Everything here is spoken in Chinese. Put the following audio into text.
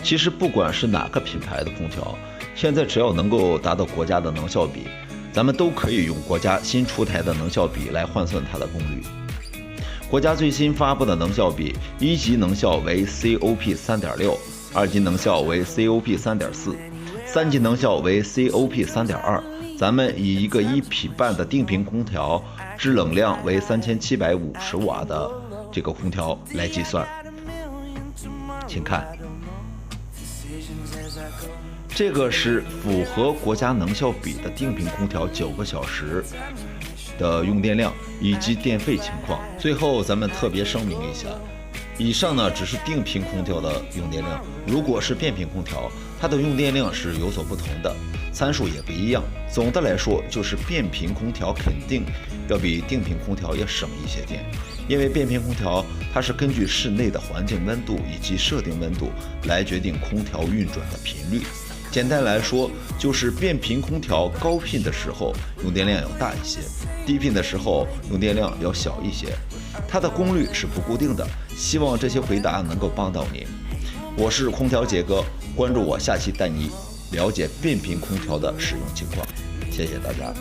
其实不管是哪个品牌的空调，现在只要能够达到国家的能效比，咱们都可以用国家新出台的能效比来换算它的功率。国家最新发布的能效比，一级能效为 COP 3.6， 二级能效为 COP 3.4， 三级能效为 COP 3.2。咱们以一个1匹半的定频空调，制冷量为3750瓦的这个空调来计算，请看，这个是符合国家能效比的定频空调9个小时的用电量以及电费情况。最后咱们特别声明一下，以上呢只是定频空调的用电量，如果是变频空调，它的用电量是有所不同的，参数也不一样。总的来说，就是变频空调肯定要比定频空调要省一些电，因为变频空调它是根据室内的环境温度以及设定温度来决定空调运转的频率。简单来说，就是变频空调高频的时候用电量要大一些，低频的时候用电量要小一些，它的功率是不固定的。希望这些回答能够帮到您。我是空调杰哥，关注我，下期带你了解变频空调的使用情况。谢谢大家。